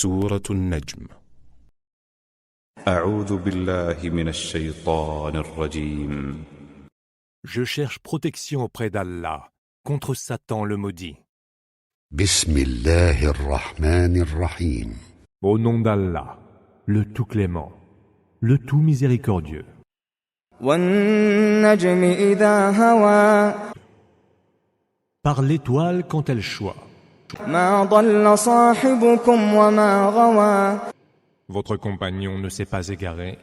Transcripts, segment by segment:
سورة النجم. أعوذ بالله من الشيطان الرجيم. Je cherche protection auprès d'Allah contre Satan le maudit. بسم الله الرحمن الرحيم. Au nom d'Allah, le tout clément, le tout miséricordieux. وَالنَّجْمِ إِذَا هَوَى. Par l'étoile quand elle choit. مَا ضَلَّ صَاحِبُكُمْ وَمَا غَوَى. Votre compagnon ne s'est pas égaré,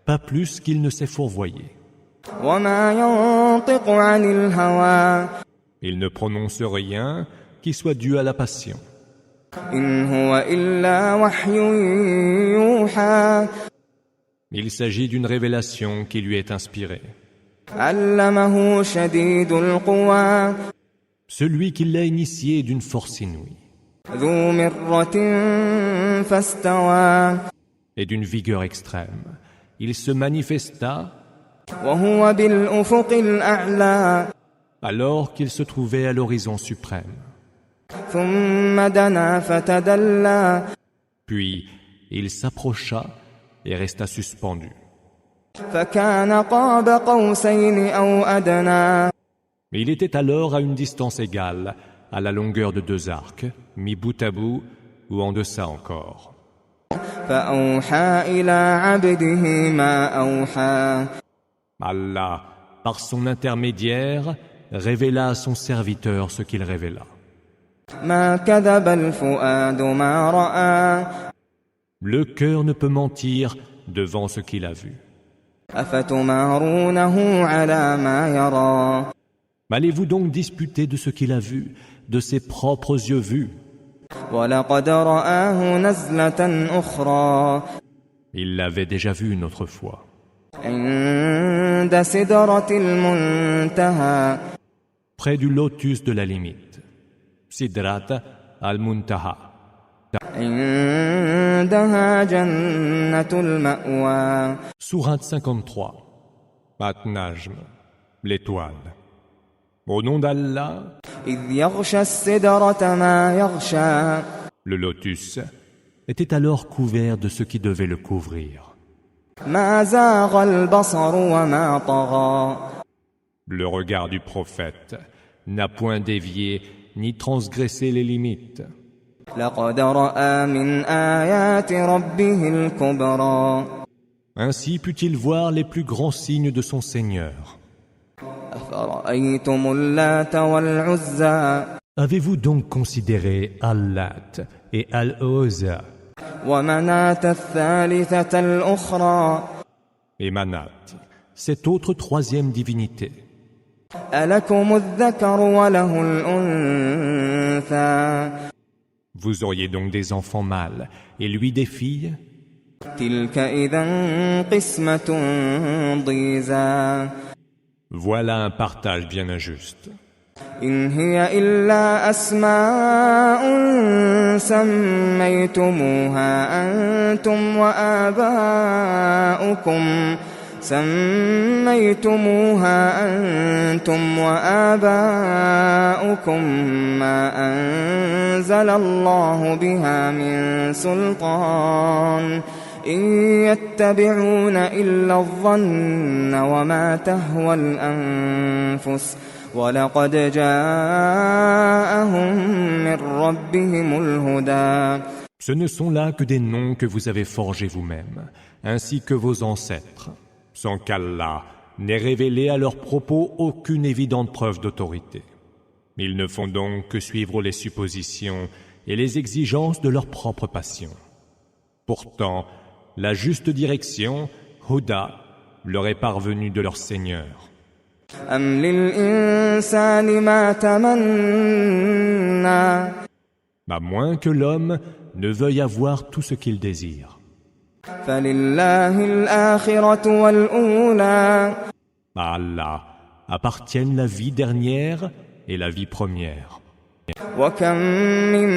pas plus qu'il ne s'est fourvoyé. وَمَا يَنطِقُ عَنِ الْهَوَى. Il ne prononce rien qui soit dû à la passion. إِنْ هُوَ إِلَّا وَحْيٌ يُوحَى. Il s'agit d'une révélation qui lui est inspirée. عَلَّمَهُ شَدِيدُ الْقُوَى. Celui qui l'a initié d'une force inouïe. ذُو مِرَّةٍ فَاسْتَوَى. Et d'une vigueur extrême. Il se manifesta وَهُوَ بِالْأُفُقِ الْأَعْلَى. alors qu'il se trouvait à l'horizon suprême. ثُمَّ دَنَا فَتَدَلَّى. Puis il s'approcha et resta suspendu. فَكَانَ قَابَ قَوْسَيْنِ أَوْ أَدْنَى. Mais il était alors à une distance égale, à la longueur de 2 arcs, mis bout à bout ou en deçà encore. فَأَوْحَى إِلَى عَبْدِهِ مَا أَوْحَى. Allah, par son intermédiaire, révéla à son serviteur ce qu'il révéla. مَا كَذَبَ الْفُؤَادُ مَا رَأَى. Le cœur ne peut mentir devant ce qu'il a vu. أَفَتُمَارُونَهُ عَلَى مَا يَرَى. Allez-vous donc disputer de ce qu'il a vu, de ses propres yeux vus? وَلَقَدْ رَآهُ نَزْلَةً أُخْرَى. Il l'avait déjà vu une autre fois. عند سدرة المنتهى. Près du lotus de la limite. Sidrat al-Muntaha. عندها جنة المأوى. Sourate 53. At-Najm, l'étoile. Au nom d'Allah, إذ يغشى السدرة ما يغشى. le lotus était alors couvert de ce qui devait le couvrir. ما زاغ البصر وما طغى. Le regard du prophète n'a point dévié ni transgressé les limites. لقد رأى من آيات ربه الكبرى. Ainsi put-il voir les plus grands signes de son Seigneur. أفرأيتم اللات والعزى. Avez-vous donc considéré Al-Lat et Al-Uzza ومناة الثالثة الأخرى. et Manat, cette autre troisième divinité? ألكم الذكر وله الأنثى. Vous auriez donc des enfants mâles et lui des filles? تلك إذا قسمة ضيزى. Voilà un partage bien injuste. إن هي إلا أسماء سميتموها أنتم وآباؤكم ما أنزل الله بها من سلطان إن يتبعون إلا الظن وما تهوى الأنفس وَلَقَدْ جَاءَهُم مِّن رَّبِّهِمُ الْهُدَىٰ. Ce ne sont là que des noms que vous avez forgés vous-même, ainsi que vos ancêtres, sans qu'Allah n'ait révélé à leurs propos aucune évidente preuve d'autorité. Ils ne font donc que suivre les suppositions et les exigences de leur propre passion. Pourtant, la juste direction, Huda, leur est parvenue de leur Seigneur. أَمْ لِلْإِنسَانِ مَا تَمَنَّى. À moins que l'homme ne veuille avoir tout ce qu'il désire. فَلِلَّهِ الْآخِرَةُ وَالْأُولَى. À Allah appartiennent la vie dernière et la vie première. وَكَمْ مِن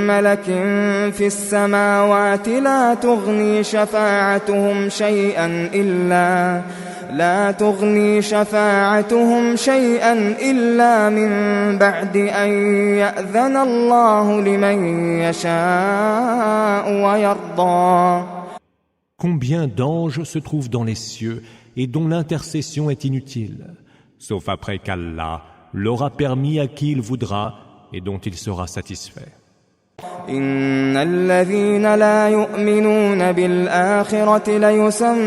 مَّلَكٍ فِي السَّمَاوَاتِ لَا تُغْنِي شَفَاعَتُهُمْ شَيْئًا لا تغني شفاعتهم شيئا إلا من بعد أن يأذن الله لمن يشاء ويرضى. Combien d'anges se trouvent dans les cieux et dont l'intercession est inutile, sauf après qu'Allah l'aura permis à qui il voudra et dont il sera satisfait. إن الذين لا يؤمنون بالآخرة ليسمون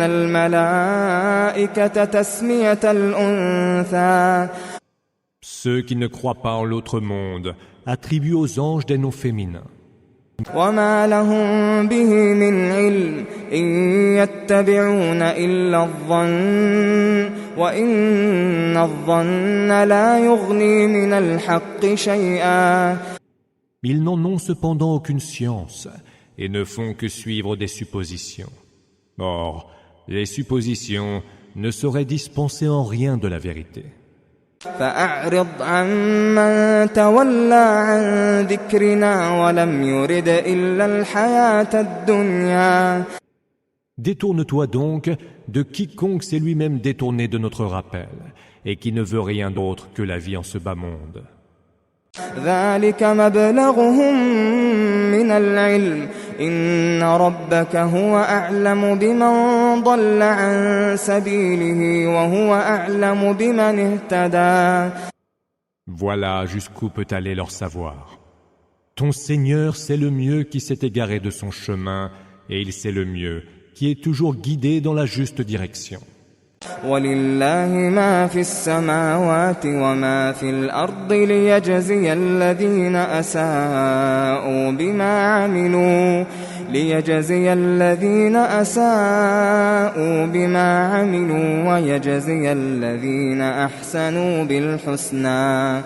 الملائكة تسمية الأنثى. Ceux qui ne croient pas en l'autre monde attribuent aux anges des noms féminins. وما لهم به من علم إن يتبعون إلا الظن وإن الظن لا يغني من الحق شيئا. Ils n'en ont cependant aucune science et ne font que suivre des suppositions. Or, les suppositions ne sauraient dispenser en rien de la vérité. فأعرض عمن تولى عن ذكرنا ولم يرد إلا الحياة الدنيا. Détourne-toi donc de quiconque s'est lui-même détourné de notre rappel et qui ne veut rien d'autre que la vie en ce bas monde. ذلك مبلغهم من العلم إن ربك هو أعلم بمن ضل عن سبيله وهو أعلم بمن اهتدى. Voilà jusqu'où peut aller leur savoir. Ton Seigneur sait le mieux qui s'est égaré de son chemin et il sait le mieux qui est toujours guidé dans la juste direction. ولله ما في السماوات وما في الأرض ليجزي الذين أساءوا بما عملوا ويجزي الذين أحسنوا بالحسنى.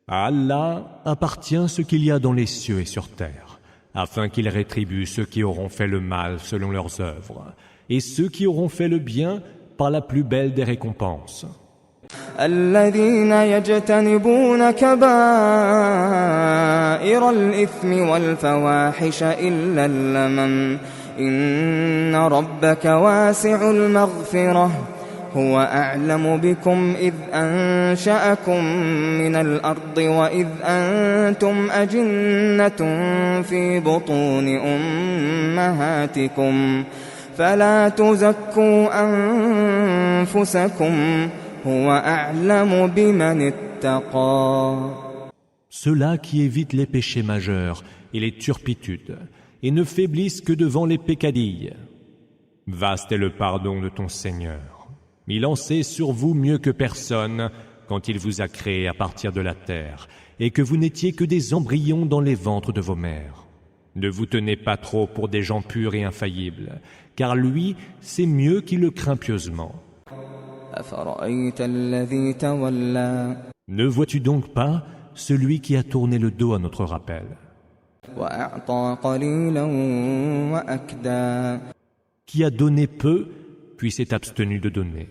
À Allah appartient ce qu'il y a dans les cieux et sur terre, afin qu'il rétribue ceux qui auront fait le mal selon leurs œuvres, et ceux qui auront fait le bien par la plus belle des récompenses. الذين يجتنبون كبائر الإثم والفواحش إلا اللمم إن ربك واسع المغفرة هو أعلم بكم إذ أنشأكم من الأرض وإذ أنتم أجنة في بطون أمهاتكم فلا تزكوا أنفسكم هو أعلم بمن اتقى. Ceux-là qui évitent les péchés majeurs et les turpitudes et ne faiblissent que devant les peccadilles. Vaste est le pardon de ton Seigneur. Il en sait sur vous mieux que personne quand il vous a créé à partir de la terre et que vous n'étiez que des embryons dans les ventres de vos mères. Ne vous tenez pas trop pour des gens purs et infaillibles, car lui, c'est mieux qu'il le craint pieusement. Ne vois-tu donc pas celui qui a tourné le dos à notre rappel, qui a donné peu, puis s'est abstenu de donner?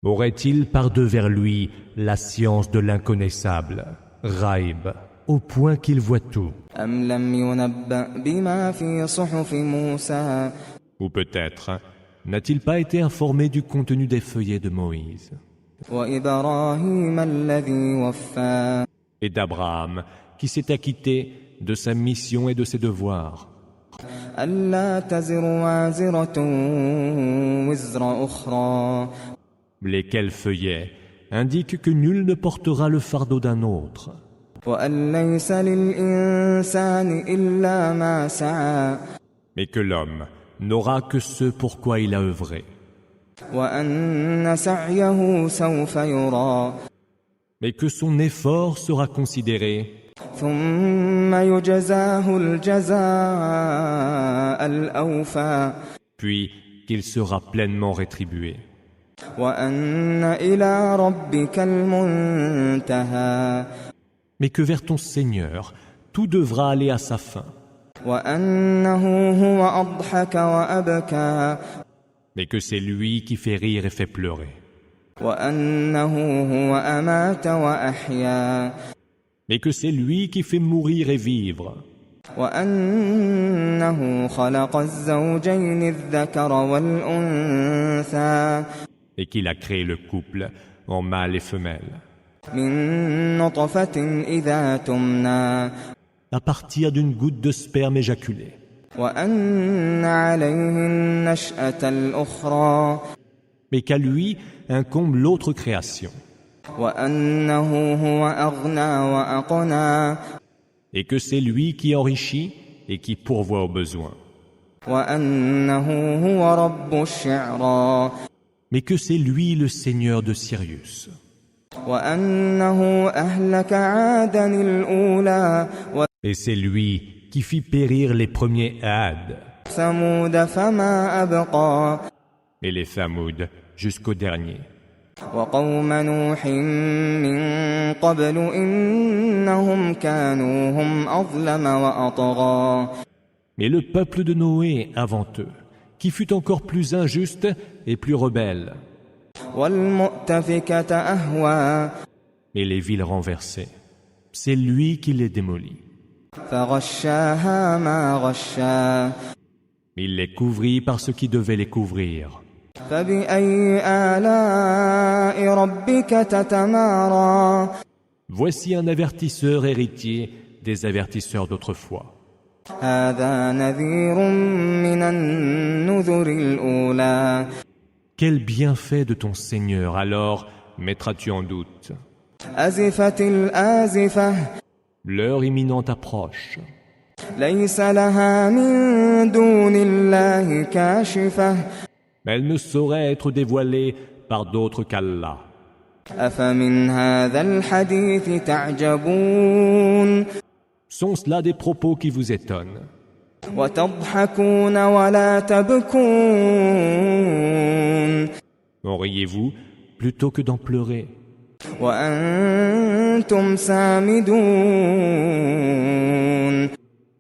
Aurait-il par devers lui la science de l'inconnaissable, Ghaib, au point qu'il voit tout? Ou peut-être, n'a-t-il pas été informé du contenu des feuillets de Moïse? Et d'Abraham, qui s'est acquitté de sa mission et de ses devoirs. Lesquels feuillets indiquent que nul ne portera le fardeau d'un autre. Mais que l'homme n'aura que ce pour quoi il a œuvré. Mais que son effort sera considéré. Puis qu'il sera pleinement rétribué. Mais que vers ton Seigneur, tout devra aller à sa fin. Mais que c'est lui qui fait rire et fait pleurer. Mais que c'est lui qui fait mourir et vivre. وأنه خلق الزوجين الذكر والأنثى Et qu'il a créé le couple en mâle et femelle, من نطفة إذا تمنى à partir d'une goutte de sperme éjaculé, وأن عليه النشأة الأخرى mais qu'à lui incombe l'autre création, وأنه هو أغنى وأقنى et que c'est lui qui enrichit et qui pourvoit aux besoins, وأنه هو رب الشعرى mais que c'est lui le seigneur de Sirius, وأنه أهلك عادا الأولى et c'est lui qui fit périr les premiers Had, وثمود فما أبقى et les Thamoud jusqu'au dernier, وقوم نوح من قبل إنهم كانوا هم أظلم وأطغى mais le peuple de Noé avant eux, qui fut encore plus injuste et plus rebelle, والمؤتفكة أهوى et les villes renversées, c'est lui qui les démolit. فغشاها ما غشا Il les couvrit par ce qui devait les couvrir. فبأي آلاء ربك تتمارى Voici un avertisseur héritier des avertisseurs d'autrefois. هذا نذير من النذر الأولى Quel bienfait de ton Seigneur alors mettras-tu en doute? أزفت الآزفة L'heure imminente approche. ليس لها من دون الله كاشفة Elle ne saurait être dévoilée par d'autres qu'Allah. أفمن هذا الحديث تعجبون Sont-ce là des propos qui vous étonnent? وتضحكون ولا تبكون En riez-vous plutôt que d'en pleurer? وأنتم سامدون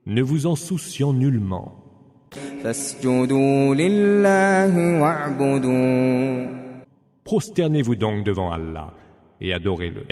Ne vous en souciant nullement. فاسجدوا لله واعبدوا Prosternez-vous donc devant Allah et adorez-le.